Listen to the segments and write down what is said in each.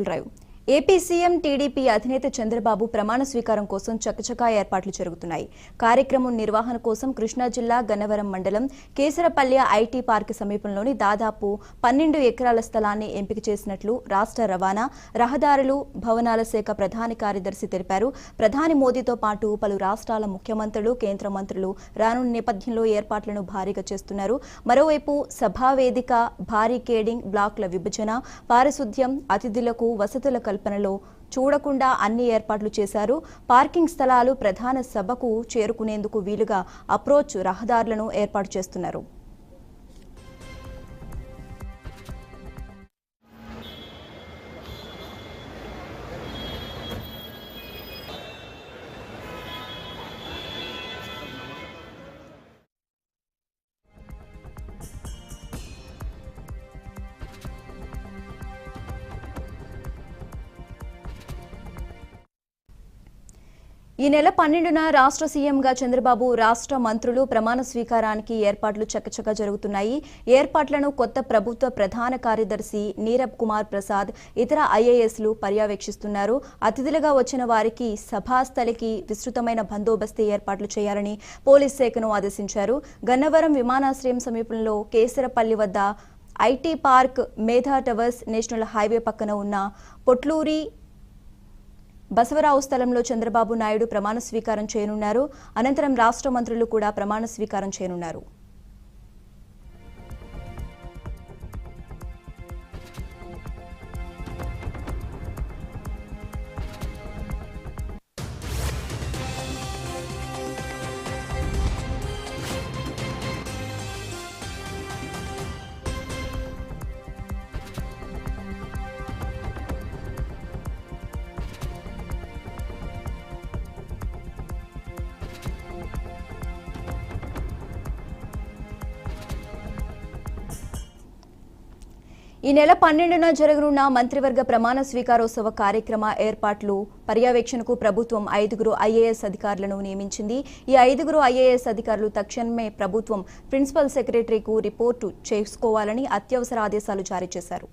Drive AP CM TDP అధినేత చంద్రబాబు ప్రమాణ స్వీకారం కోసం చకచకా ఏర్పాట్లు జరుగుతున్నాయి. కార్యక్రమం నిర్వహణ కోసం కృష్ణా జిల్లా గన్నవరం మండలం కేసరపల్లి ఐటీ పార్క్ సమీపంలోని దాదాపు 12 ఎకరాల స్థలాన్ని ఎంపిక చేసినట్లు రాష్ట్ర రవాణా, రహదారులు, భవనాల శాఖ ప్రధాన కార్యదర్శి తెలిపారు. ప్రధాని మోదీతో పాటు పలు రాష్ట్రాల ముఖ్యమంత్రులు, కేంద్ర మంత్రులు రానున్న నేపథ్యంలో ఏర్పాట్లను భారీగా చేస్తున్నారు. మరోవైపు సభా వేదిక, బారికేడింగ్, బ్లాక్ల విభజన, పారిశుద్ధ్యం, అతిథులకు వసతుల కల్పనలో చూడకుండా అన్ని ఏర్పాట్లు చేశారు. పార్కింగ్ స్థలాలు, ప్రధాన సభకు చేరుకునేందుకు వీలుగా అప్రోచ్ రహదారులను ఏర్పాటు చేస్తున్నారు. ఈ నెల 12న రాష్ట్ర సీఎంగా చంద్రబాబు, రాష్ట్ర మంత్రులు ప్రమాణ స్వీకారానికి ఏర్పాట్లు చకచకా జరుగుతున్నాయి. ఏర్పాట్లను కొత్త ప్రభుత్వ ప్రధాన కార్యదర్శి నీరబ్ కుమార్ ప్రసాద్, ఇతర ఐఏఎస్లు పర్యవేక్షిస్తున్నారు. అతిథులుగా వచ్చిన వారికి సభాస్థలికి విస్తృతమైన బందోబస్తు ఏర్పాట్లు చేయాలని పోలీస్ శాఖను ఆదేశించారు. గన్నవరం విమానాశ్రయం సమీపంలో కేసరపల్లి వద్ద ఐటీ పార్క్, మేధా టవర్స్, నేషనల్ హైవే పక్కన ఉన్న పొట్లూరి బసవరావు స్థలంలో చంద్రబాబు నాయుడు ప్రమాణ స్వీకారం చేయనున్నారు. అనంతరం రాష్ట్ర మంత్రులు కూడా ప్రమాణ స్వీకారం చేయనున్నారు. ఈ నెల 12న జరగనున్న మంత్రివర్గ ప్రమాణ స్వీకారోత్సవ కార్యక్రమ ఏర్పాట్లు పర్యవేక్షణకు ప్రభుత్వం 5 ఐఏఎస్ అధికారులను నియమించింది. ఈ 5 ఐఏఎస్ అధికారులు తక్షణమే ప్రభుత్వం ప్రిన్సిపల్ సెక్రటరీకు రిపోర్టు చేసుకోవాలని అత్యవసర ఆదేశాలు జారీ చేశారు.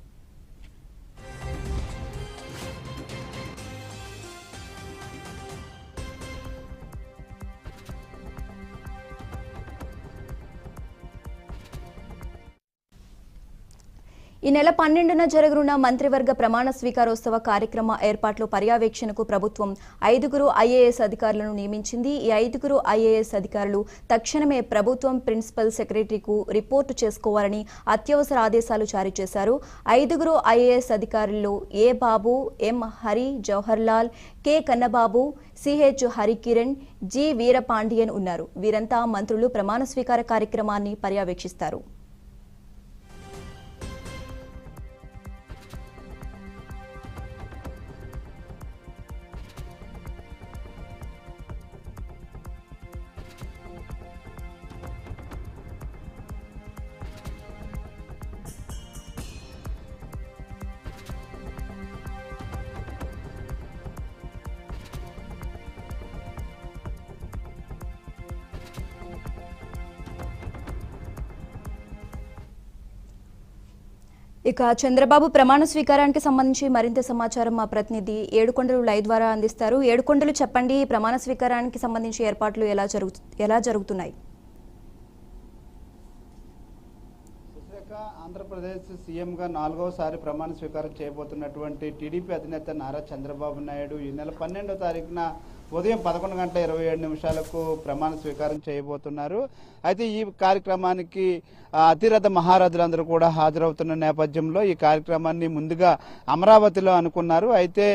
ఈ నెల 12న జరగనున్న మంత్రివర్గ ప్రమాణ స్వీకారోత్సవ కార్యక్రమ ఏర్పాట్లు పర్యవేక్షణకు ప్రభుత్వం 5 ఐఏఎస్ అధికారులను నియమించింది. ఈ 5 ఐఏఎస్ అధికారులు తక్షణమే ప్రభుత్వం ప్రిన్సిపల్ సెక్రటరీకు రిపోర్టు చేసుకోవాలని అత్యవసర ఆదేశాలు జారీ చేశారు. 5 ఐఏఎస్ అధికారుల్లో A Babu, M Hari Jawaharlal, K Kannababu, CH Harikiran, G Veerapandian ఉన్నారు. వీరంతా మంత్రులు ప్రమాణ స్వీకార కార్యక్రమాన్ని పర్యవేక్షిస్తారు. ఇక చంద్రబాబు ప్రమాణ స్వీకారానికి సంబంధించి మరింత సమాచారం మా ప్రతినిధి ఏడుకొండలు లైవ్ ద్వారా అందిస్తారు. ఏడుకొండలు, చెప్పండి, ప్రమాణ స్వీకారానికి సంబంధించి ఏర్పాట్లు ఎలా జరుగుతున్నాయి? ఆంధ్రప్రదేశ్ సీఎంగా 4వసారి ప్రమాణ స్వీకారం చేయబోతున్నటువంటి టీడీపీ అధినేత నారా చంద్రబాబు నాయుడు ఈ నెల 12వ తారీఖున ఉదయం 11:27 ప్రమాణ స్వీకారం చేయబోతున్నారు. అయితే ఈ కార్యక్రమానికి అతిరథ మహారథులందరూ కూడా హాజరవుతున్న నేపథ్యంలో ఈ కార్యక్రమాన్ని ముందుగా అమరావతిలో అనుకున్నారు. అయితే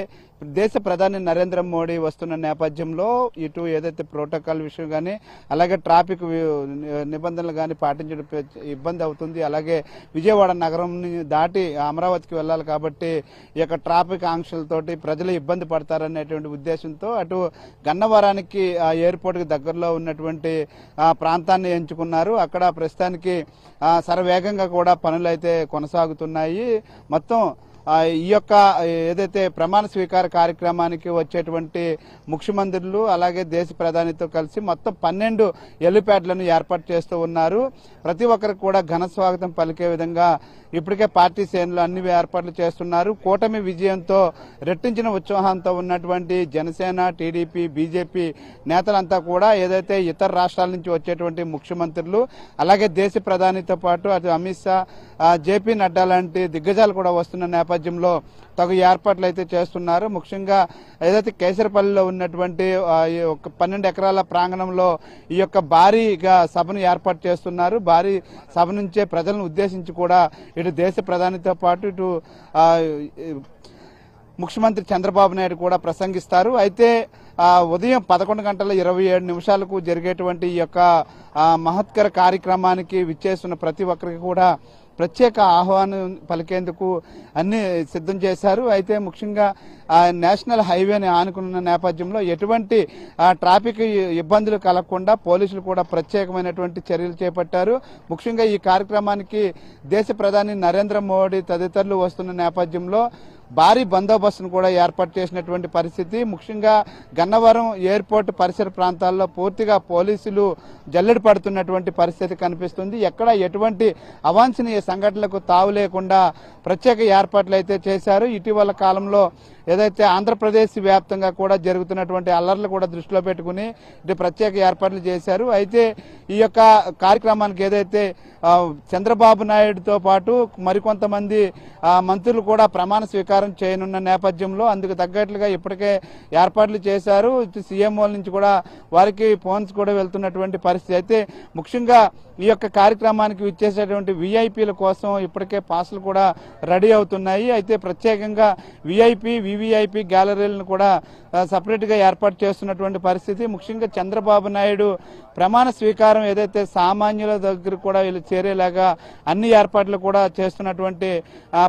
దేశ ప్రధాని నరేంద్ర మోడీ వస్తున్న నేపథ్యంలో ఇటు ఏదైతే ప్రోటోకాల్ విషయం కానీ, అలాగే ట్రాఫిక్ నిబంధనలు కానీ పాటించడం ఇబ్బంది అవుతుంది. అలాగే విజయవాడ నగరం దాటి అమరావతికి వెళ్ళాలి కాబట్టి ఈ యొక్క ట్రాఫిక్ ఆంక్షలతోటి ప్రజలు ఇబ్బంది పడతారనేటువంటి ఉద్దేశంతో అటు గన్నవరానికి ఎయిర్పోర్ట్కి దగ్గరలో ఉన్నటువంటి ప్రాంతాన్ని ఎంచుకున్నారు. అక్కడ ప్రస్తుతానికి శరవేగంగా కూడా పనులు అయితే కొనసాగుతున్నాయి. మొత్తం ఈ యొక్క ఏదైతే ప్రమాణ స్వీకార కార్యక్రమానికి వచ్చేటువంటి ముఖ్యమంత్రులు అలాగే దేశ ప్రధానితో కలిసి మొత్తం 12 హెలిప్యాడ్లను ఏర్పాటు చేస్తూ ఉన్నారు. ప్రతి ఒక్కరికి కూడా ఘన స్వాగతం పలికే విధంగా ఇప్పటికే పార్టీ శ్రేణులు అన్ని ఏర్పాట్లు చేస్తున్నారు. కూటమి విజయంతో రెట్టించిన ఉత్సాహంతో ఉన్నటువంటి జనసేన, టీడీపీ, బీజేపీ నేతలంతా కూడా ఏదైతే ఇతర రాష్ట్రాల నుంచి వచ్చేటువంటి ముఖ్యమంత్రులు అలాగే దేశ ప్రధానితో పాటు అటు అమిత్ షా, జేపీ నడ్డా లాంటి దిగ్గజాలు కూడా వస్తున్న నేపథ్యంలో తగు ఏర్పాట్లు అయితే చేస్తున్నారు. ముఖ్యంగా ఏదైతే కేసరపల్లిలో ఉన్నటువంటి 12 ఎకరాల ప్రాంగణంలో ఈ యొక్క భారీగా సభను ఏర్పాటు చేస్తున్నారు. భారీ సభ నుంచే ప్రజలను ఉద్దేశించి కూడా ఇటు దేశ ప్రధానితో పాటు ఇటు ముఖ్యమంత్రి చంద్రబాబు నాయుడు కూడా ప్రసంగిస్తారు. అయితే ఉదయం 11:27 జరిగేటువంటి ఈ యొక్క మహత్కర కార్యక్రమానికి విచ్చేస్తున్న ప్రతి ఒక్కరికి కూడా ప్రత్యేక ఆహ్వానం పలికేందుకు అన్ని సిద్ధం చేశారు. అయితే ముఖ్యంగా నేషనల్ హైవేని ఆనుకున్న నేపథ్యంలో ఎటువంటి ట్రాఫిక్ ఇబ్బందులు కలగకుండా పోలీసులు కూడా ప్రత్యేకమైనటువంటి చర్యలు చేపట్టారు. ముఖ్యంగా ఈ కార్యక్రమానికి దేశ ప్రధాని నరేంద్ర మోడీ తదితరులు వస్తున్న నేపథ్యంలో భారీ బందోబస్తును కూడా ఏర్పాటు చేసినటువంటి పరిస్థితి. ముఖ్యంగా గన్నవరం ఎయిర్పోర్ట్ పరిసర ప్రాంతాల్లో పూర్తిగా పోలీసులు జల్లెడ పడుతున్నటువంటి పరిస్థితి కనిపిస్తుంది. ఎక్కడ ఎటువంటి అవాంఛనీయ సంఘటనలకు తావు లేకుండా ప్రత్యేక ఏర్పాట్లు అయితే చేశారు. ఇటీవల కాలంలో ఏదైతే ఆంధ్రప్రదేశ్ వ్యాప్తంగా కూడా జరుగుతున్నటువంటి అల్లర్లు కూడా దృష్టిలో పెట్టుకుని ఇది ప్రత్యేక ఏర్పాట్లు చేశారు. అయితే ఈ యొక్క కార్యక్రమానికి ఏదైతే చంద్రబాబు నాయుడుతో పాటు మరికొంతమంది మంత్రులు కూడా ప్రమాణ స్వీకారం చేయనున్న నేపథ్యంలో అందుకు తగ్గట్లుగా ఇప్పటికే ఏర్పాట్లు చేశారు. సీఎంఓల నుంచి కూడా వారికి ఫోన్స్ కూడా వెళ్తున్నటువంటి పరిస్థితి. అయితే ముఖ్యంగా ఈ యొక్క కార్యక్రమానికి విచ్చేసేటువంటి విఐపీల కోసం ఇప్పటికే పాసులు కూడా రెడీ అవుతున్నాయి. అయితే ప్రత్యేకంగా విఐపీ, వివిఐపీ గ్యాలరీలను కూడా సపరేట్ గా ఏర్పాటు చేస్తున్నటువంటి పరిస్థితి. ముఖ్యంగా చంద్రబాబు నాయుడు ప్రమాణ స్వీకారం ఏదైతే సామాన్యుల దగ్గర కూడా వీళ్ళు చేరేలాగా అన్ని ఏర్పాట్లు కూడా చేస్తున్నటువంటి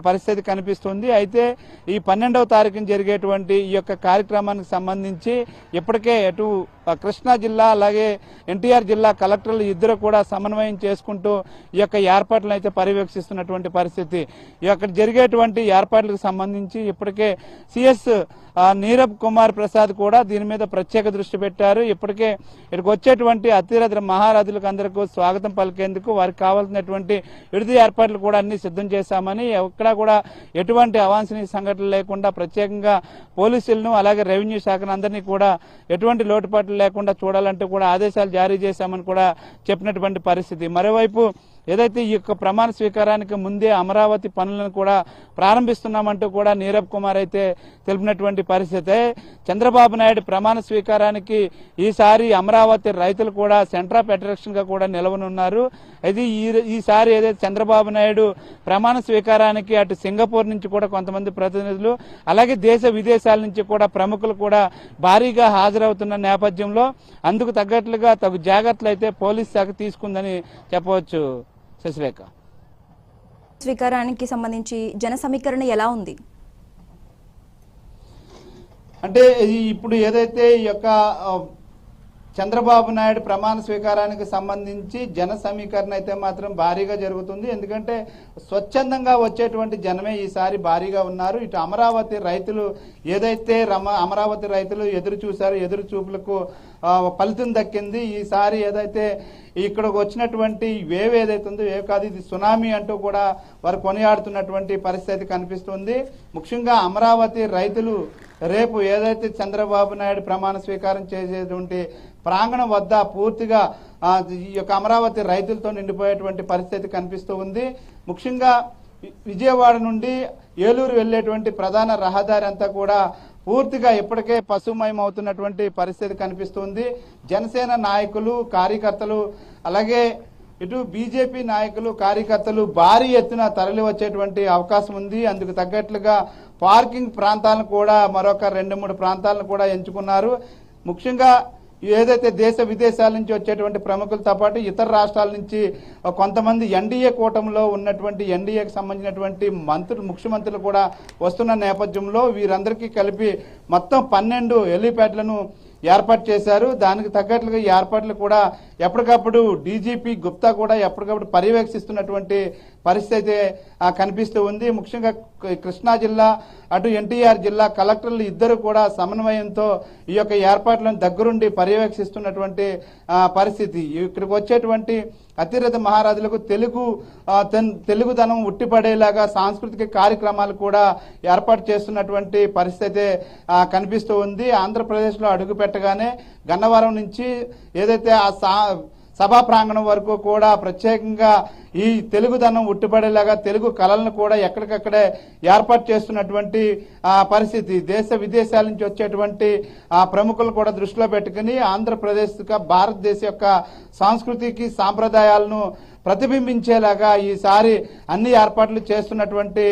పరిస్థితి కనిపిస్తుంది. అయితే ఈ 12వ తారీఖున జరిగేటువంటి ఈ యొక్క కార్యక్రమానికి సంబంధించి ఇప్పటికే అటు కృష్ణా జిల్లా అలాగే ఎన్టీఆర్ జిల్లా కలెక్టర్లు ఇద్దరు కూడా సమన్వయం చేసుకుంటూ ఈ యొక్క ఏర్పాట్లను అయితే పర్యవేక్షిస్తున్నటువంటి పరిస్థితి. అక్కడ జరిగేటువంటి ఏర్పాట్లకు సంబంధించి ఇప్పటికే సిఎస్ నీరబ్ కుమార్ ప్రసాద్ కూడా దీని మీద ప్రత్యేక దృష్టి పెట్టారు. ఇప్పటికే ఇక్కడికి వచ్చేటువంటి అతిరథ మహారథులకు అందరికీ స్వాగతం పలికేందుకు వారికి కావాల్సినటువంటి విడుదల ఏర్పాట్లు కూడా అన్ని సిద్ధం చేశామని, ఎక్కడా కూడా ఎటువంటి అవాంఛనీయ సంఘటనలు లేకుండా ప్రత్యేకంగా పోలీసులను అలాగే రెవెన్యూ శాఖను అందరినీ కూడా ఎటువంటి లోటుపాట్లు లేకుండా చూడాలంటూ కూడా ఆదేశాలు జారీ చేశామని కూడా చెప్పినటువంటి పరిస్థితి. మరోవైపు ఏదైతే ఈ యొక్క ప్రమాణ స్వీకారానికి ముందే అమరావతి పనులను కూడా ప్రారంభిస్తున్నామంటూ కూడా నీరబ్ కుమార్ అయితే తెలిపినటువంటి పరిస్థితి. చంద్రబాబు నాయుడు ప్రమాణ స్వీకారానికి ఈసారి అమరావతి రైతులు కూడా సెంటర్ ఆఫ్ అట్రాక్షన్ గా కూడా నిలవనున్నారు. ఇది ఈసారి ఏదైతే చంద్రబాబు నాయుడు ప్రమాణ స్వీకారానికి అటు సింగపూర్ నుంచి కూడా కొంతమంది ప్రతినిధులు అలాగే దేశ విదేశాల నుంచి కూడా ప్రముఖులు కూడా భారీగా హాజరవుతున్న నేపథ్యంలో అందుకు తగ్గట్లుగా తగు జాగ్రత్తలు అయితే పోలీస్ శాఖ తీసుకుందని చెప్పవచ్చు. శశిరేఖ, స్వీకారానికి సంబంధించి జన సమీకరణ ఎలా ఉంది? అంటే ఇప్పుడు ఏదైతే ఈ యొక్క చంద్రబాబు నాయుడు ప్రమాణ స్వీకారానికి సంబంధించి జన సమీకరణ అయితే మాత్రం భారీగా జరుగుతుంది. ఎందుకంటే స్వచ్ఛందంగా వచ్చేటువంటి జనమే ఈసారి భారీగా ఉన్నారు. ఇటు అమరావతి రైతులు ఏదైతే అమరావతి రైతులు ఎదురు చూశారు, ఎదురు చూపులకు ఫలితం దక్కింది. ఈసారి ఏదైతే ఇక్కడికి వచ్చినటువంటి వేవ్ ఏదైతే ఉందో వేవ్ కాదు, ఇది సునామీ అంటూ కూడా వారు కొనియాడుతున్నటువంటి పరిస్థితి కనిపిస్తుంది. ముఖ్యంగా అమరావతి రైతులు రేపు ఏదైతే చంద్రబాబు నాయుడు ప్రమాణ స్వీకారం చేసేటువంటి ప్రాంగణం వద్ద పూర్తిగా ఈ యొక్క అమరావతి రైతులతో నిండిపోయేటువంటి పరిస్థితి కనిపిస్తూ ఉంది. ముఖ్యంగా విజయవాడ నుండి ఏలూరు వెళ్లేటువంటి ప్రధాన రహదారి అంతా కూడా పూర్తిగా ఇప్పటికే పశుమయం అవుతున్నటువంటి పరిస్థితి కనిపిస్తుంది. జనసేన నాయకులు, కార్యకర్తలు అలాగే ఇటు బీజేపీ నాయకులు, కార్యకర్తలు భారీ ఎత్తున తరలి వచ్చేటువంటి అవకాశం ఉంది. అందుకు తగ్గట్లుగా పార్కింగ్ ప్రాంతాలను కూడా మరొక 2-3 ప్రాంతాలను కూడా ఎంచుకున్నారు. ముఖ్యంగా ఏదైతే దేశ విదేశాల నుంచి వచ్చేటువంటి ప్రముఖులతో పాటు ఇతర రాష్ట్రాల నుంచి కొంతమంది ఎన్డీఏ కూటమిలో ఉన్నటువంటి ఎన్డీఏకి సంబంధించినటువంటి ముఖ్యమంత్రులు కూడా వస్తున్న నేపథ్యంలో వీరందరికీ కలిపి మొత్తం 12 హెలీప్యాడ్లను ఏర్పాటు చేశారు. దానికి తగ్గట్లుగా ఈ ఏర్పాట్లు కూడా ఎప్పటికప్పుడు డీజీపీ గుప్తా కూడా ఎప్పటికప్పుడు పర్యవేక్షిస్తున్నటువంటి పరిస్థితి అయితే కనిపిస్తూ ఉంది. ముఖ్యంగా కృష్ణా జిల్లా అటు ఎన్టీఆర్ జిల్లా కలెక్టర్లు ఇద్దరు కూడా సమన్వయంతో ఈ యొక్క ఏర్పాట్లను దగ్గరుండి పర్యవేక్షిస్తున్నటువంటి పరిస్థితి. ఇక్కడికి వచ్చేటువంటి అతిరథ మహారాజులకు తెలుగుదనం ఉట్టిపడేలాగా సాంస్కృతిక కార్యక్రమాలు కూడా ఏర్పాటు చేస్తున్నటువంటి పరిస్థితి కనిపిస్తూ ఉంది. ఆంధ్రప్రదేశ్లో అడుగు పెట్టగానే గన్నవరం నుంచి ఏదైతే ఆ సభా ప్రాంగణం వరకు కూడా ప్రత్యేకంగా ఈ తెలుగుదనం ఉట్టిపడేలాగా తెలుగు కళలను కూడా ఎక్కడికక్కడే ఏర్పాటు చేస్తున్నటువంటి పరిస్థితి. దేశ విదేశాల నుంచి వచ్చేటువంటి ప్రముఖులు కూడా దృష్టిలో పెట్టుకుని ఆంధ్రప్రదేశ్ భారతదేశ యొక్క సంస్కృతికి సాంప్రదాయాలను ప్రతిబింబించేలాగా ఈసారి అన్ని ఏర్పాట్లు చేస్తున్నటువంటి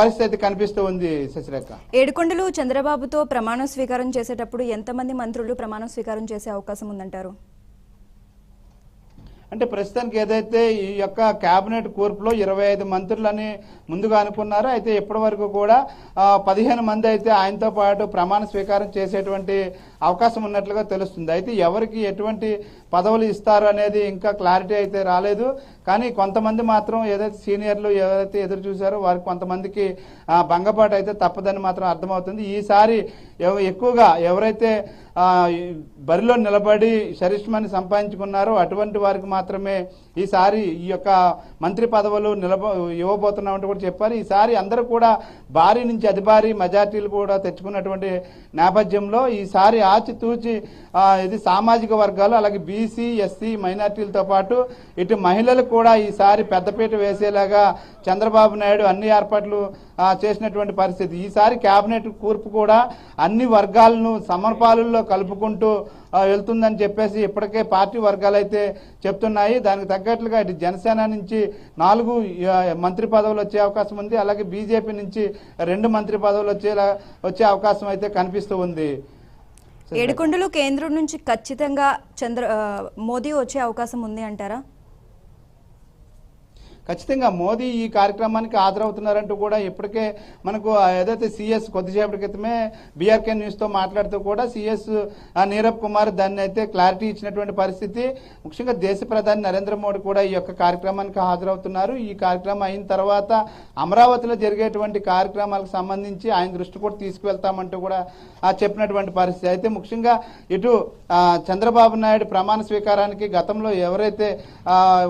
పరిస్థితి కనిపిస్తూ ఉంది. శశిరేఖ, ఏడుకొండలు చంద్రబాబుతో ప్రమాణ స్వీకారం చేసేటప్పుడు ఎంతమంది మంత్రులు ప్రమాణ స్వీకారం చేసే అవకాశం ఉందంటారు? అంటే ప్రస్తుతానికి ఏదైతే ఈ యొక్క కేబినెట్ కూర్పులో 25 మంత్రులని ముందుగా అనుకున్నారో, అయితే ఇప్పటి వరకు కూడా 15 మంది అయితే ఆయనతో పాటు ప్రమాణ స్వీకారం చేసేటువంటి అవకాశం ఉన్నట్లుగా తెలుస్తుంది. అయితే ఎవరికి ఎటువంటి పదవులు ఇస్తారు అనేది ఇంకా క్లారిటీ అయితే రాలేదు. కానీ కొంతమంది మాత్రం ఏదైతే సీనియర్లు ఎవరైతే ఎదురు చూశారో వారికి కొంతమందికి భంగపాటు అయితే తప్పదని మాత్రం అర్థమవుతుంది. ఈసారి ఎక్కువగా ఎవరైతే బరిలో నిలబడి షరిష్మాని సంపాదించుకున్నారో అటువంటి వారికి మాత్రమే ఈసారి ఈ యొక్క మంత్రి పదవులు ఇవ్వబోతున్నామంటూ కూడా చెప్పారు. ఈసారి అందరూ కూడా భారీ నుంచి అతి భారీ మెజార్టీలు కూడా తెచ్చుకున్నటువంటి నేపథ్యంలో ఈసారి ఆచితూచి ఇది సామాజిక వర్గాలు అలాగే బీసీ, ఎస్సీ, మైనార్టీలతో పాటు ఇటు మహిళలకు కూడా ఈసారి పెద్దపీట వేసేలాగా చంద్రబాబు నాయుడు అన్ని ఏర్పాట్లు చేసినటువంటి పరిస్థితి. ఈసారి కేబినెట్ కూర్పు కూడా అన్ని వర్గాలను సమపాలుల్లో కలుపుకుంటూ వెళ్తుందని చెప్పేసి ఇప్పటికే పార్టీ వర్గాలు అయితే చెప్తున్నాయి. దానికి తగ్గట్లుగా ఇటు జనసేన నుంచి 4 మంత్రి పదవులు వచ్చే అవకాశం ఉంది. అలాగే బీజేపీ నుంచి 2 మంత్రి పదవులు వచ్చే అవకాశం అయితే కనిపిస్తూ ఉంది. ఏడుకొండలు కేంద్రం నుంచి ఖచ్చితంగా మోదీ వచ్చే అవకాశం ఉంది అంటారా? ఖచ్చితంగా మోదీ ఈ కార్యక్రమానికి హాజరవుతున్నారంటూ కూడా ఇప్పటికే మనకు ఏదైతే సిఎస్ కొద్దిసేపటి క్రితమే బీఆర్కే న్యూస్తో మాట్లాడుతూ కూడా సిఎస్ నీరబ్ కుమార్ దాన్ని అయితే క్లారిటీ ఇచ్చినటువంటి పరిస్థితి. ముఖ్యంగా దేశ ప్రధాని నరేంద్ర మోడీ కూడా ఈ యొక్క కార్యక్రమానికి హాజరవుతున్నారు. ఈ కార్యక్రమం అయిన తర్వాత అమరావతిలో జరిగేటువంటి కార్యక్రమాలకు సంబంధించి ఆయన దృష్టి కూడా తీసుకువెళ్తామంటూ కూడా చెప్పినటువంటి పరిస్థితి. అయితే ముఖ్యంగా ఇటు చంద్రబాబు నాయుడు ప్రమాణ స్వీకారానికి గతంలో ఎవరైతే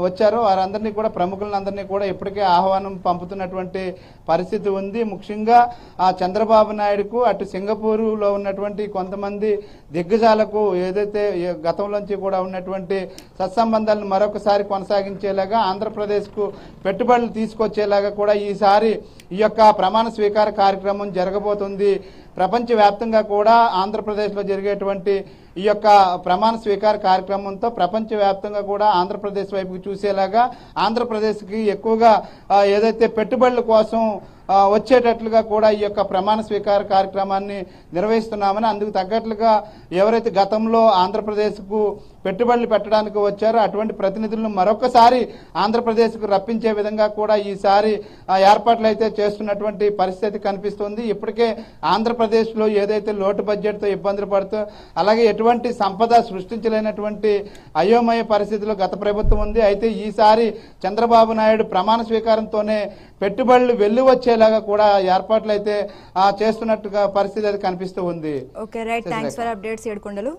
వచ్చారో వారందరినీ కూడా ప్రముఖులందరినీ కూడా ఇప్పటికే ఆహ్వానం పంపుతున్నటువంటి పరిస్థితి ఉంది. ముఖ్యంగా చంద్రబాబు నాయుడుకు అటు సింగపూరులో ఉన్నటువంటి కొంతమంది దిగ్గజాలకు ఏదైతే గతంలోంచి కూడా ఉన్నటువంటి సత్సంబంధాలను మరొకసారి కొనసాగించేలాగా ఆంధ్రప్రదేశ్కు పెట్టుబడులు తీసుకొచ్చేలాగా కూడా ఈసారి ఈ యొక్క ప్రమాణ స్వీకార కార్యక్రమం జరగబోతుంది. ప్రపంచవ్యాప్తంగా కూడా ఆంధ్రప్రదేశ్లో జరిగేటువంటి ఈ యొక్క ప్రమాణ స్వీకార కార్యక్రమంతో ప్రపంచవ్యాప్తంగా కూడా ఆంధ్రప్రదేశ్ వైపుకి చూసేలాగా ఆంధ్రప్రదేశ్కి ఎక్కువగా ఏదైతే పెట్టుబడుల కోసం వచ్చేటట్లుగా కూడా ఈ యొక్క ప్రమాణ స్వీకార కార్యక్రమాన్ని నిర్వహిస్తున్నామని, అందుకు తగ్గట్లుగా ఎవరైతే గతంలో ఆంధ్రప్రదేశ్కు పెట్టుబడులు పెట్టడానికి వచ్చారో అటువంటి ప్రతినిధులను మరొకసారి ఆంధ్రప్రదేశ్కు రప్పించే విధంగా కూడా ఈసారి ఏర్పాట్లు అయితే చేస్తున్నటువంటి పరిస్థితి కనిపిస్తుంది. ఇప్పటికే ఆంధ్రప్రదేశ్లో ఏదైతే లోటు బడ్జెట్తో ఇబ్బందులు పడుతూ అలాగే ఎటువంటి సంపద సృష్టించలేనటువంటి అయోమయ పరిస్థితిలో గత ప్రభుత్వం ఉంది. అయితే ఈసారి చంద్రబాబు నాయుడు ప్రమాణ స్వీకారంతోనే పెట్టుబడులు వెళ్లి వచ్చేలాగా కూడా ఏర్పాట్లు అయితే చేస్తున్నట్టుగా పరిస్థితి అయితే కనిపిస్తూ ఉంది. Okay right, thanks for updates Yedukondalu.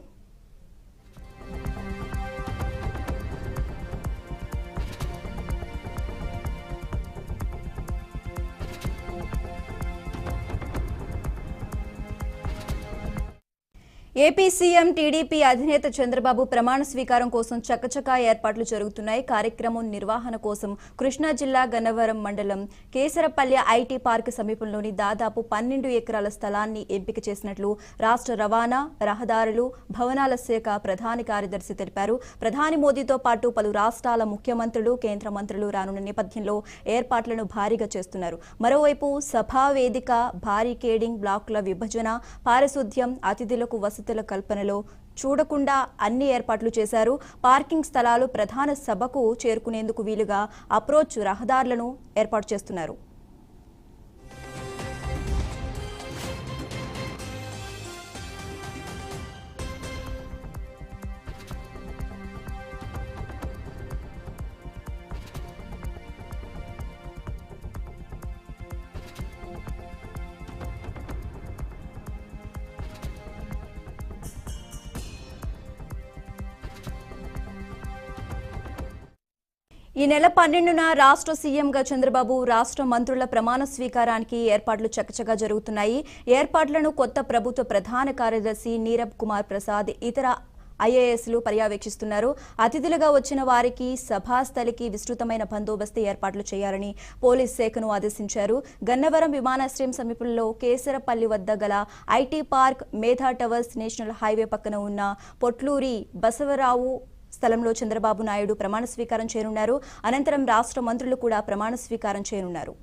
AP CM TDP అధినేత చంద్రబాబు ప్రమాణ స్వీకారం కోసం చకచకా ఏర్పాట్లు జరుగుతున్నాయి. కార్యక్రమం నిర్వహణ కోసం కృష్ణా జిల్లా గన్నవరం మండలం కేసరపల్లి ఐటీ పార్క్ సమీపంలోని దాదాపు 12 ఎకరాల స్థలాన్ని ఎంపిక చేసినట్లు రాష్ట్ర రవాణా, రహదారులు, భవనాల శాఖ ప్రధాన కార్యదర్శి తెలిపారు. ప్రధాని మోదీతో పాటు పలు రాష్ట్రాల ముఖ్యమంత్రులు, కేంద్ర మంత్రులు రానున్న నేపథ్యంలో ఏర్పాట్లను భారీగా చేస్తున్నారు. మరోవైపు సభా వేదిక, బారికేడింగ్, బ్లాకుల విభజన, పారిశుద్ధ్యం, అతిథులకు వసతుల కల్పనలో చూడకుండా అన్ని ఏర్పాట్లు చేశారు. పార్కింగ్ స్థలాలు, ప్రధాన సభకు చేరుకునేందుకు వీలుగా అప్రోచ్ రహదారులను ఏర్పాటు చేస్తున్నారు. ఈ నెల 12న రాష్ట్ర సీఎంగా చంద్రబాబు రాష్ట్ర మంత్రుల ప్రమాణ స్వీకారానికి ఏర్పాట్లు చకచకా జరుగుతున్నాయి. ఏర్పాట్లను కొత్త ప్రభుత్వ ప్రధాన కార్యదర్శి నీరబ్ కుమార్ ప్రసాద్ ఇతర ఐఏఎస్లు పర్యవేక్షిస్తున్నారు. అతిథులుగా వచ్చిన వారికి సభాస్థలికి విస్తృతమైన బందోబస్తు ఏర్పాట్లు చేయాలని పోలీస్ శాఖను ఆదేశించారు. గన్నవరం విమానాశ్రయం సమీపంలో కేసరపల్లి వద్ద గల ఐటీ పార్క్, మేధా టవర్స్, నేషనల్ హైవే పక్కన ఉన్న పొట్లూరి బసవరావు స్థలంలో చంద్రబాబు నాయుడు ప్రమాణ స్వీకారం చేయనున్నారు. అనంతరం రాష్ట్ర మంత్రులు కూడా ప్రమాణ స్వీకారం చేయనున్నారు.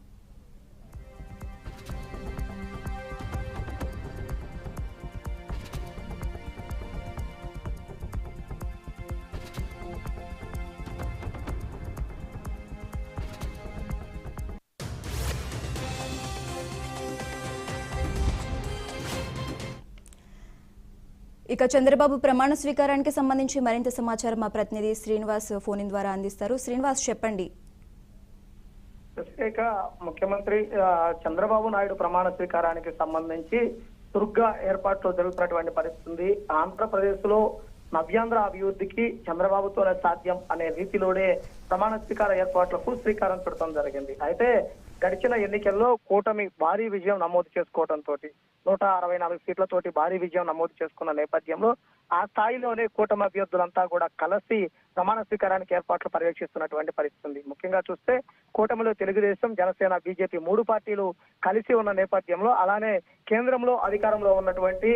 ఇక చంద్రబాబు ప్రమాణ స్వీకారానికి సంబంధించి మరింత సమాచారం మా ప్రతినిధి శ్రీనివాస్ ఫోన్ ద్వారా అందిస్తారు. శ్రీనివాస్, చెప్పండి. ముఖ్యమంత్రి చంద్రబాబు నాయుడు ప్రమాణ స్వీకారానికి సంబంధించి చురుగ్గా ఏర్పాట్లు జరుగుతున్నటువంటి పరిస్థితి. ఆంధ్రప్రదేశ్ లో నవ్యాంధ్ర అభివృద్ధికి చంద్రబాబుతోనే సాధ్యం అనే రీతిలోనే ప్రమాణ స్వీకార ఏర్పాట్లకు శ్రీకారం చుట్టడం జరిగింది. అయితే గడిచిన ఎన్నికల్లో కూటమి భారీ విజయం నమోదు చేసుకోవడంతో 164 సీట్లతోటి భారీ విజయం నమోదు చేసుకున్న నేపథ్యంలో ఆ స్థాయిలోనే కూటమి అభ్యర్థులంతా కూడా కలిసి ప్రమాణ స్వీకారానికి ఏర్పాట్లు పర్యవేక్షిస్తున్నటువంటి పరిస్థితి. ముఖ్యంగా చూస్తే కూటమిలో తెలుగుదేశం, జనసేన, బీజేపీ 3 పార్టీలు కలిసి ఉన్న నేపథ్యంలో, అలానే కేంద్రంలో అధికారంలో ఉన్నటువంటి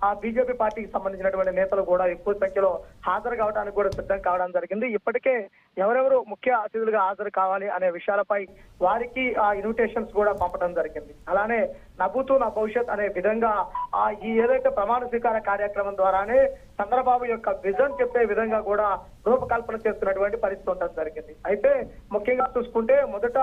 ఆ బీజేపీ పార్టీకి సంబంధించినటువంటి నేతలు కూడా ఎక్కువ సంఖ్యలో హాజరు కావడానికి కూడా సిద్ధం కావడం జరిగింది. ఇప్పటికే ఎవరెవరు ముఖ్య అతిథులుగా హాజరు కావాలి అనే విషయాలపై వారికి ఆ ఇన్విటేషన్స్ కూడా పంపడం జరిగింది. అలానే నవ్వుతూ నా భవిష్యత్ అనే విధంగా ఈ ఏదైతే ప్రమాణ స్వీకార కార్యక్రమం ద్వారానే చంద్రబాబు యొక్క విజన్ చెప్పే విధంగా కూడా రూపకల్పన చేస్తున్నటువంటి పరిస్థితి ఉండడం జరిగింది. అయితే ముఖ్యంగా చూసుకుంటే మొదట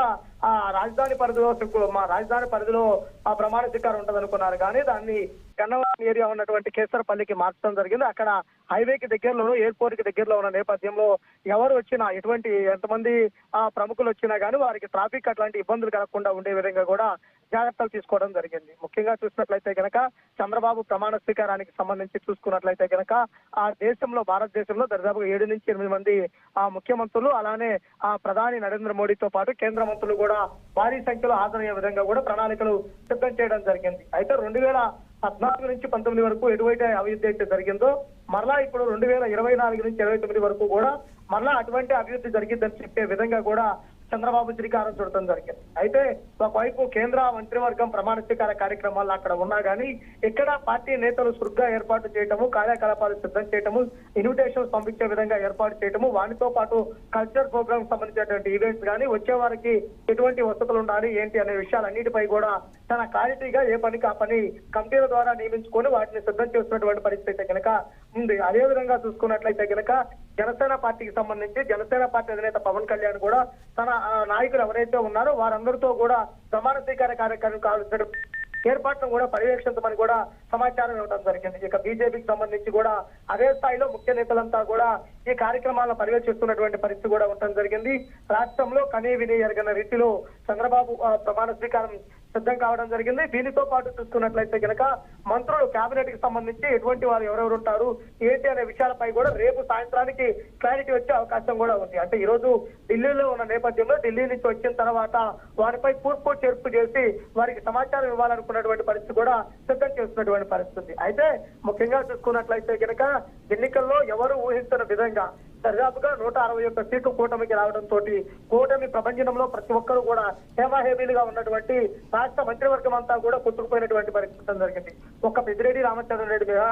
ఆ రాజధాని పరిధిలో ఆ ప్రమాణ స్వీకారం ఉంటది అనుకున్నారు, కానీ దాన్ని గన్నవరం ఏరియా ఉన్నటువంటి కేసరపల్లికి మార్చడం జరిగింది. అక్కడ హైవేకి దగ్గరలో, ఎయిర్పోర్ట్ కి దగ్గరలో ఉన్న నేపథ్యంలో ఎవరు వచ్చినా, ఎంతమంది ప్రముఖులు వచ్చినా కానీ వారికి ట్రాఫిక్ అట్లాంటి ఇబ్బందులు కలగకుండా ఉండే విధంగా కూడా జాగ్రత్తలు తీసుకోవడం జరిగింది. ముఖ్యంగా చూసినట్లయితే గనక చంద్రబాబు ప్రమాణ స్వీకారానికి సంబంధించి చూసుకున్నట్లయితే గనక భారతదేశంలో దాదాపుగా 7 నుంచి 8 మంది ముఖ్యమంత్రులు, అలానే ప్రధాని నరేంద్ర మోడీతో పాటు కేంద్ర మంత్రులు కూడా భారీ సంఖ్యలో హాజరయ్యే విధంగా కూడా ప్రణాళికలు సిద్ధం చేయడం జరిగింది. అయితే 2014 నుంచి 19 వరకు ఎటువంటి అభివృద్ధి అయితే జరిగిందో మరలా ఇప్పుడు 2024 నుంచి 29 వరకు కూడా మరలా అటువంటి అభివృద్ధి జరిగిందని చెప్పే విధంగా కూడా చంద్రబాబు శ్రీకారం చుట్టడం జరిగింది. అయితే ఒకవైపు కేంద్ర మంత్రివర్గం ప్రమాణ స్వీకార కార్యక్రమాలు అక్కడ ఉన్నా కానీ ఇక్కడ పార్టీ నేతలు చురుగ్గా ఏర్పాటు చేయటము, కార్యకలాపాలు సిద్ధం చేయటము, ఇన్విటేషన్స్ పంపించే విధంగా ఏర్పాటు చేయటము, వాటితో పాటు కల్చర్ ప్రోగ్రామ్ సంబంధించినటువంటి ఈవెంట్స్ కానీ వచ్చే వారికి ఎటువంటి వసతులు ఉండాలి ఏంటి అనే విషయాలన్నిటిపై కూడా తన క్లారిటీగా ఏ పనికి ఆ పని కమిటీల ద్వారా నియమించుకొని వాటిని సిద్ధం చేస్తున్నటువంటి పరిస్థితి కనుక ఉంది. అదే విధంగా చూసుకున్నట్లయితే కనుక జనసేన పార్టీకి సంబంధించి జనసేన పార్టీ అధినేత పవన్ కళ్యాణ్ కూడా తన నాయకులు ఎవరైతే ఉన్నారో వారందరితో కూడా ప్రమాణ స్వీకార కార్యక్రమం కావాల్సిన ఏర్పాట్లను కూడా పర్యవేక్షించమని కూడా సమాచారం ఇవ్వడం జరిగింది. ఇక బీజేపీకి సంబంధించి కూడా అదే స్థాయిలో ముఖ్య నేతలంతా కూడా ఈ కార్యక్రమాలను పర్యవేక్షిస్తున్నటువంటి పరిస్థితి కూడా ఉండడం జరిగింది. రాష్ట్రంలో కనీ విని ఎరగని రీతిలో చంద్రబాబు ప్రమాణ స్వీకారం సిద్ధం కావడం జరిగింది. దీనితో పాటు చూసుకున్నట్లయితే కనుక మంత్రులు, కేబినెట్ కి సంబంధించి ఎటువంటి వారు ఎవరెవరు ఉంటారు ఏంటి అనే విషయాలపై కూడా రేపు సాయంత్రానికి క్లారిటీ వచ్చే అవకాశం కూడా ఉంది. అంటే ఈ రోజు ఢిల్లీలో ఉన్న నేపథ్యంలో ఢిల్లీ నుంచి వచ్చిన తర్వాత వారిపై పూర్పు చేర్పు చేసి వారికి సమాచారం ఇవ్వాలనుకున్నటువంటి పరిస్థితి కూడా సిద్ధం చేస్తున్నటువంటి పరిస్థితి. అయితే ముఖ్యంగా చూసుకున్నట్లయితే కనుక ఎన్నికల్లో ఎవరు ఊహించిన విధంగా దాదాపుగా 161 సీట్లు కూటమికి రావడంతో కూటమి ప్రపంచంలో ప్రతి ఒక్కరు కూడా హేమాహేమీలుగా ఉన్నటువంటి రాష్ట్ర మంత్రివర్గం అంతా కూడా కొట్టుకుపోయినటువంటి పరిస్థితి జరిగింది. ఒక్క పెద్దిరెడ్డి రామచంద్రరెడ్డి మీద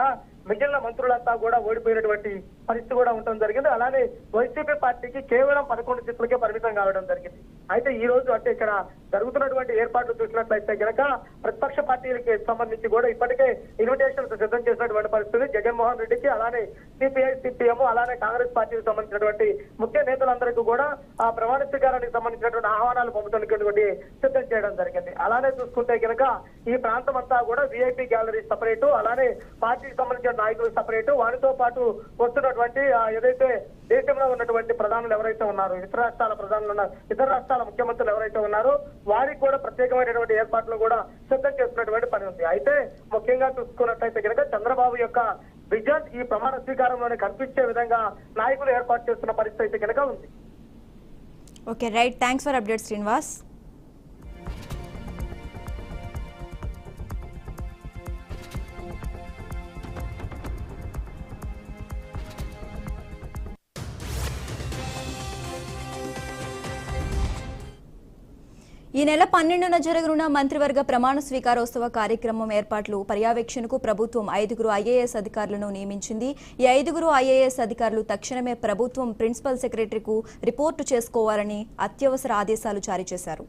మిగిలిన మంత్రులంతా కూడా ఓడిపోయినటువంటి పరిస్థితి కూడా ఉండడం జరిగింది. అలానే వైసీపీ పార్టీకి కేవలం 11 సీట్లకే పరిమితం కావడం జరిగింది. అయితే ఈ రోజు అంటే ఇక్కడ జరుగుతున్నటువంటి ఏర్పాట్లు చూసినట్లయితే కనుక ప్రతిపక్ష పార్టీలకి సంబంధించి కూడా ఇప్పటికే ఇన్విటేషన్స్ సిద్ధం చేసినటువంటి పరిస్థితి. జగన్మోహన్ రెడ్డికి, అలానే సిపిఐ, సిపిఎం, అలానే కాంగ్రెస్ పార్టీకి సంబంధించినటువంటి ముఖ్య నేతలందరికీ కూడా ఆ ప్రమాణ స్వీకారానికి సంబంధించినటువంటి ఆహ్వానాలు పంపుతున్నటువంటి సిద్ధం చేయడం జరిగింది. అలానే చూసుకుంటే కనుక ఈ ప్రాంతం అంతా కూడా విఐపి గ్యాలరీ సపరేటు, అలానే పార్టీకి సంబంధించిన నాయకులు సపరేటు, వారితో పాటు వస్తున్నటువంటి ఏదైతే దేశంలో ఉన్నటువంటి ప్రధానులు ఎవరైతే ఉన్నారో, ఇతర రాష్ట్రాల ముఖ్యమంత్రులు ఎవరైతే ఉన్నారో వారికి కూడా ప్రత్యేకమైనటువంటి ఏర్పాట్లు కూడా సిద్ధం చేస్తున్నటువంటి పని ఉంది. అయితే ముఖ్యంగా చూసుకున్నట్లయితే కనుక చంద్రబాబు యొక్క విజన్ ఈ ప్రమాణ స్వీకారంలోనే కనిపించే విధంగా నాయకులు ఏర్పాటు చేస్తున్న పరిస్థితి కనుక ఉంది. Okay right, thanks for update Srinivas. ఈ నెల 12న జరగనున్న మంత్రివర్గ ప్రమాణ స్వీకారోత్సవ కార్యక్రమం ఏర్పాట్లు పర్యవేక్షణకు ప్రభుత్వం 5 ఐఏఎస్ అధికారులను నియమించింది. ఈ 5 ఐఏఎస్ అధికారులు తక్షణమే ప్రభుత్వం ప్రిన్సిపల్ సెక్రటరీకు రిపోర్టు చేసుకోవాలని అత్యవసర ఆదేశాలు జారీ చేశారు.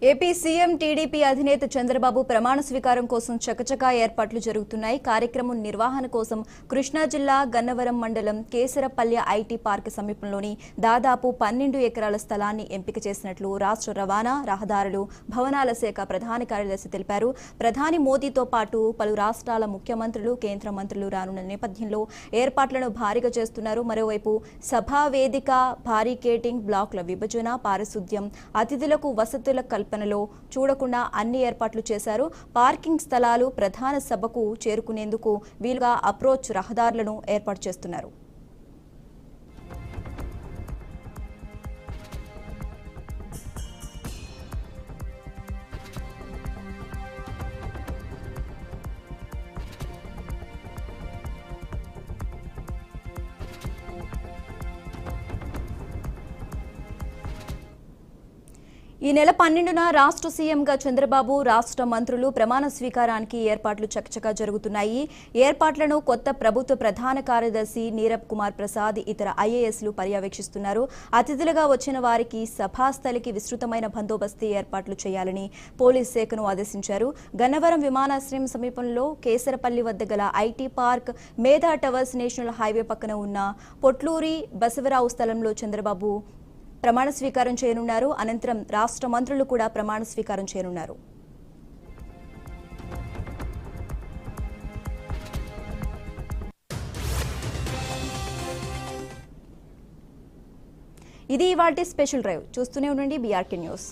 ఏపీ సీఎం టీడీపీ అధినేత చంద్రబాబు ప్రమాణ స్వీకారం కోసం చకచకా ఏర్పాట్లు జరుగుతున్నాయి. కార్యక్రమం నిర్వహణ కోసం కృష్ణా జిల్లా గన్నవరం మండలం కేసరపల్లి ఐటీ పార్క్ సమీపంలోని దాదాపు 12 ఎకరాల స్థలాన్ని ఎంపిక చేసినట్లు రాష్ట్ర రవాణా, రహదారులు, భవనాల శాఖ ప్రధాన కార్యదర్శి తెలిపారు. ప్రధాని మోదీతో పాటు పలు రాష్ట్రాల ముఖ్యమంత్రులు, కేంద్ర మంత్రులు రానున్న నేపథ్యంలో ఏర్పాట్లను భారీగా చేస్తున్నారు. మరోవైపు సభా వేదిక, బారికేడింగ్, బ్లాకుల విభజన, పారిశుద్ధ్యం, అతిథులకు వసతుల కల్పనలో చూడకుండా అన్ని ఏర్పాట్లు చేశారు. పార్కింగ్ స్థలాలు, ప్రధాన సభకు చేరుకునేందుకు వీలుగా అప్రోచ్ రహదారులను ఏర్పాటు చేస్తున్నారు. ఈ నెల 12న రాష్ట్ర సీఎంగా చంద్రబాబు, రాష్ట్ర మంత్రులు ప్రమాణ స్వీకారానికి ఏర్పాట్లు చకచకా జరుగుతున్నాయి. ఏర్పాట్లను కొత్త ప్రభుత్వ ప్రధాన కార్యదర్శి నీరబ్ కుమార్ ప్రసాద్, ఇతర ఐఏఎస్లు పర్యవేక్షిస్తున్నారు. అతిథులుగా వచ్చిన వారికి సభాస్థలికి విస్తృతమైన బందోబస్తు ఏర్పాట్లు చేయాలని పోలీస్ శాఖను ఆదేశించారు. గన్నవరం విమానాశ్రయం సమీపంలో కేసరపల్లి వద్ద గల ఐటీ పార్క్, మేధా టవర్స్, నేషనల్ హైవే పక్కన ఉన్న పొట్లూరి బసవరావు స్థలంలో చంద్రబాబు ప్రమాణ స్వీకారం చేయనున్నారు. అనంతరం రాష్ట్ర మంత్రులు కూడా ప్రమాణ స్వీకారం చేయనున్నారు. ఇది ఇవాల్టి స్పెషల్ డ్రైవ్. చూస్తూనే ఉండండి బీఆర్కే న్యూస్.